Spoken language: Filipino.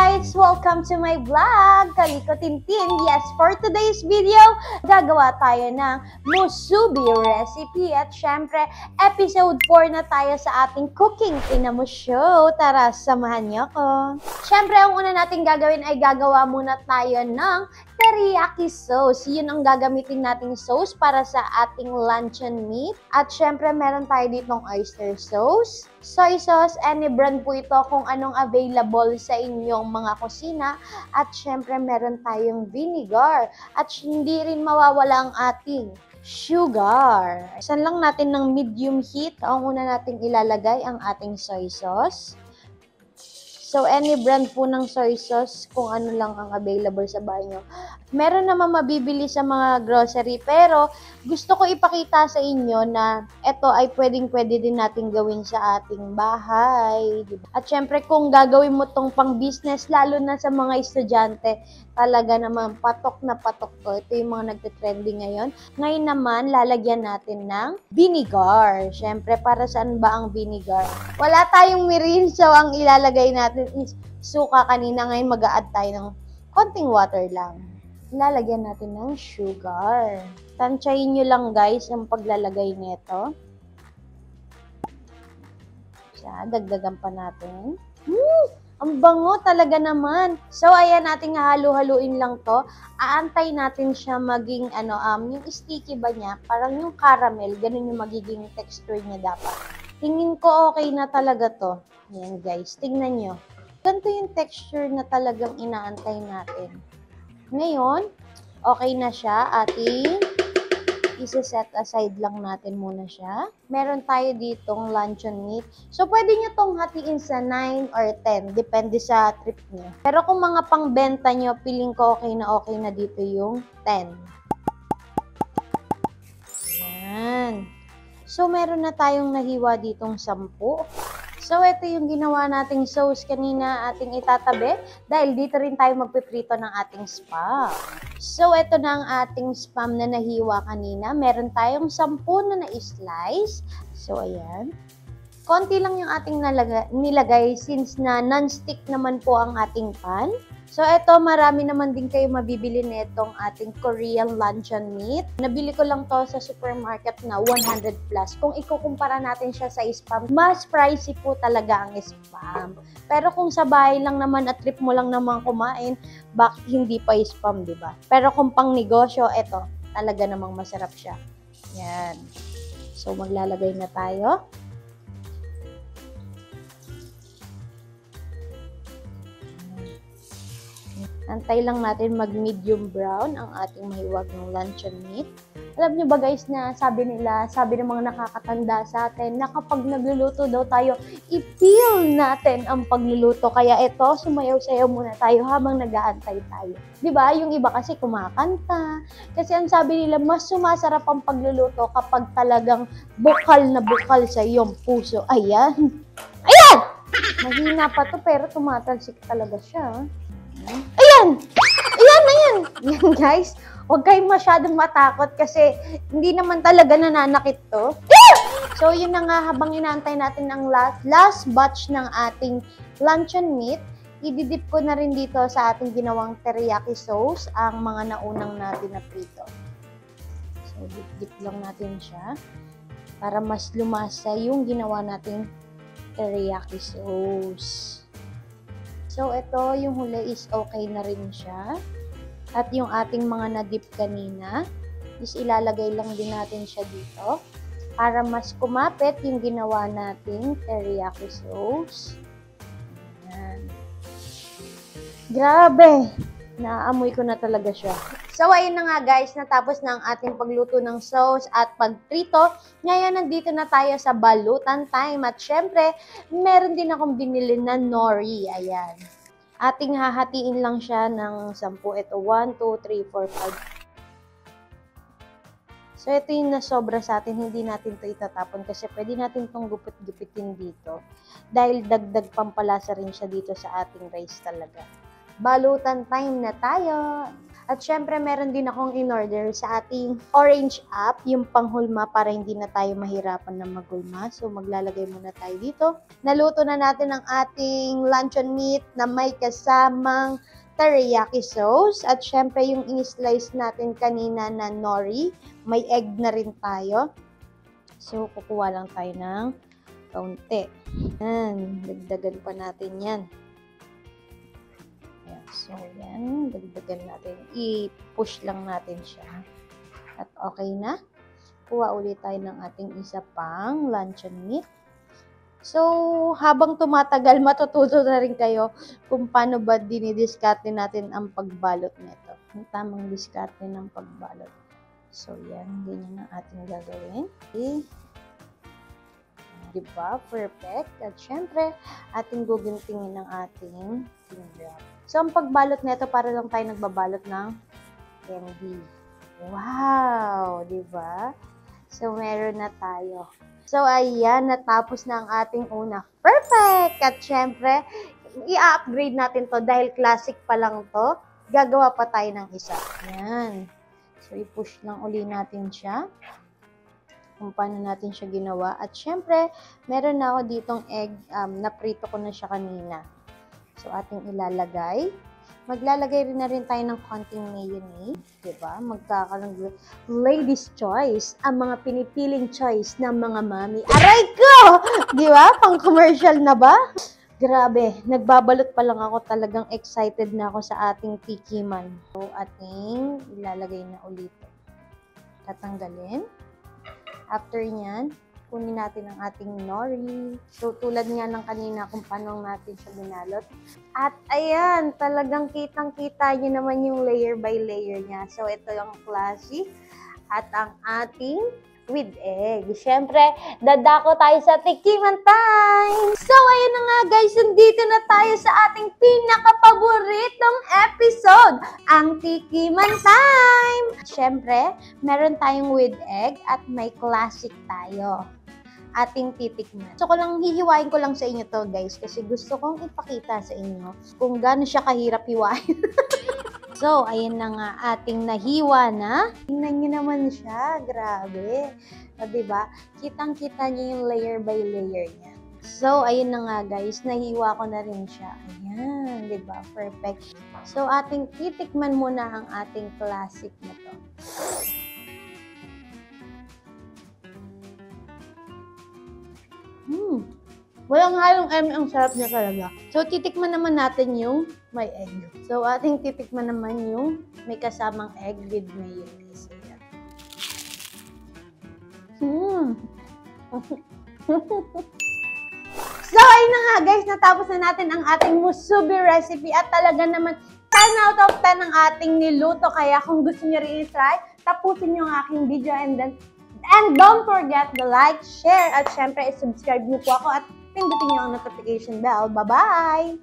guys! Welcome to my vlog! Kaliko Tintin. Yes, for today's video, gagawa tayo ng musubi recipe. At syempre, episode 4 na tayo sa ating Cooking in a Mo show. Tara, samahan niyo ko. Syempre, ang una natin gagawin ay gagawa muna tayo ng teriyaki sauce. Yun ang gagamitin nating sauce para sa ating luncheon meat. At syempre, meron tayo ditong oyster sauce, soy sauce, any brand po ito kung anong available sa inyong mga kusina. At syempre, meron tayong vinegar. At hindi rin mawawala ang ating sugar. Isan lang natin ng medium heat. Ang una nating ilalagay ang ating soy sauce. So, any brand po ng soy sauce, kung ano lang ang available sa bahay nyo. Meron naman mabibili sa mga grocery, pero gusto ko ipakita sa inyo na ito ay pwedeng-pwede din natin gawin sa ating bahay. Diba? At syempre, kung gagawin mo tong pang business, lalo na sa mga estudyante, talaga naman patok na patok to. Ito yung mga nagte-trending ngayon. Ngayon naman, lalagyan natin ng vinegar. Syempre, para saan ba ang vinegar? Wala tayong mirin, so ang ilalagay natin is suka. Kanina, ngayon mag-a-add tayo ng konting water lang. Lalagyan natin ng sugar. Tansyahin nyo lang guys ang paglalagay nito. Dagdagan pa natin. Ang bango talaga naman. So, ayan, natin halu-haluin lang to. Aantay natin siya maging, yung sticky ba niya? Parang yung caramel, ganun yung magiging texture niya dapat. Tingin ko okay na talaga to. Ayan guys, tingnan nyo. Ganito yung texture na talagang inaantay natin. Ngayon, okay na siya. Ating isa-set aside lang natin muna siya. Meron tayo ditong luncheon meat. So, pwede nyo tong hatiin sa 9 or 10. Depende sa trip nyo. Pero kung mga pangbenta nyo, feeling ko okay na dito yung 10. Yan. So, meron na tayong nahiwa ditong 10. So, ito yung ginawa nating sauce kanina ating itatabi dahil dito rin tayo magpiprito ng ating spam. So, ito na ang ating spam na nahiwa kanina. Meron tayong 10 na na-slice. So, ayan. Konti lang yung ating nilagay since na non-stick naman po ang ating pan. So, ito, marami naman din kayo mabibili nitong ating Korean luncheon meat. Nabili ko lang to sa supermarket na 100 plus. Kung ikukumpara natin siya sa spam, mas pricey po talaga ang spam. Pero kung sa bahay lang naman at trip mo lang naman kumain, bakit hindi pa spam, di ba? Pero kung pang negosyo, ito, talaga namang masarap siya. Yan. So, maglalagay na tayo. Antay lang natin mag-medium brown ang ating mahiwag ng luncheon meat. Alam nyo ba guys na sabi ng mga nakakatanda sa atin na kapag nagluluto daw tayo, i-feel natin ang pagluluto. Kaya ito, sumayaw-sayaw muna tayo habang nag-aantay tayo. Diba? Yung iba kasi kumakanta. Kasi ang sabi nila, mas sumasarap ang pagluluto kapag talagang bukal na bukal sa iyong puso. Ayan! Ayan! Mahina pa to pero tumatalsik talaga siya. Ayan! Ayan! Yan guys, huwag kayong masyadong matakot kasi hindi naman talaga nananakit to. So yun na nga, habang inaantay natin ang last batch ng ating luncheon meat, ididip ko na rin dito sa ating ginawang teriyaki sauce ang mga naunang natin na prito. So dip lang natin siya para mas lumasa yung ginawa nating teriyaki sauce. So, ito, yung huli is okay na rin siya. At yung ating mga na-dip kanina, is ilalagay lang din natin siya dito para mas kumapit yung ginawa nating teriyaki sauce. Ayan. Grabe! Naamoy ko na talaga siya. So, ayun na nga guys, natapos na ang ating pagluto ng sauce at pagprito. Ngayon, nandito na tayo sa balutan time. At syempre, meron din akong binili na nori. Ayan. Ating hahatiin lang siya ng 10. Ito, 1, 2, 3, 4, 5. So, ito yung nasobra sa atin. Hindi natin ito itatapon kasi pwede natin itong gupit-gupitin dito. Dahil dagdag pampalasa rin siya dito sa ating rice talaga. Balutan time na tayo! At syempre, meron din akong in-order sa ating Orange app, yung panghulma para hindi na tayo mahirapan na maghulma. So, maglalagay muna tayo dito. Naluto na natin ang ating luncheon meat na may kasamang teriyaki sauce. At syempre, yung in-slice natin kanina na nori, may egg na rin tayo. So, kukuha lang tayo ng kaunti. Yan, dagdagan pa natin yan. Yan. So, yan, dagdagan natin. I-push lang natin siya. At okay na. Kuha ulit tayo ng ating isa pang luncheon meat. So, habang tumatagal, matututo na rin kayo kung paano ba dinidiskarte natin ang pagbalot nito. Ang tamang diskarte ng pagbalot. So, yan. Ganyan ang ating gagawin. Okay. Diba? Perfect. At syempre, ating guguntingin ng ating finger. So, ang pagbalot nito, para lang tayo nagbabalot ng candy. Wow! Diba? So, meron na tayo. So, ayan, natapos na ang ating una. Perfect! At syempre, i-upgrade natin to dahil classic pa lang to. Gagawa pa tayo ng isa. Ayan. So, i-push lang uli natin siya. Kung paano natin siya ginawa. At syempre, meron na ako ditong egg. Naprito ko na siya kanina. So, ating ilalagay. Maglalagay rin na rin tayo ng konting mayonnaise. Diba? Magkakaroon ladies' choice. Ang mga pinipiling choice ng mga mami. Aray ko! Diba? Pang-commercial na ba? Grabe, nagbabalot pa lang ako, talagang excited na ako sa ating tikiman. So, ating ilalagay na ulit. Tatanggalin. After nyan, kunin natin ang ating nori. So, tulad nga ng kanina kung paano natin siya binalot. At ayan, talagang kitang-kita nyo naman yung layer by layer niya. So, ito yung classy. At ang ating with egg. Siyempre, dadako tayo sa tikiman time! So, ayun na nga guys, nandito na tayo sa ating pinaka-paboritong episode, ang tikiman time! Siyempre, meron tayong with egg at may classic tayo. Ating titikman. So, hihiwain ko lang sa inyo to guys kasi gusto kong ipakita sa inyo kung gaano siya kahirap hiwain. So, ayun na nga, ating nahiwa na. Tingnan nyo naman siya. Grabe. O, diba? Kitang-kita nyo yung layer by layer niya. So, ayun na nga guys. Nahiwa ko na rin siya. Ayan. Diba? Perfect. So, ating titikman muna ang ating classic na to. Walang halong ang sarap niya talaga. So, titikman naman natin yung may egg. So, ating titikman naman yung may kasamang egg with mayonnaise. So, ayun na nga guys, natapos na natin ang ating musubi recipe at talaga naman 10 out of 10 ang ating niluto. Kaya kung gusto niyo rin i-try, tapusin niyo ang aking video and don't forget to like, share, at syempre, subscribe niyo po ako at pindutin niyo ang notification bell. Bye-bye!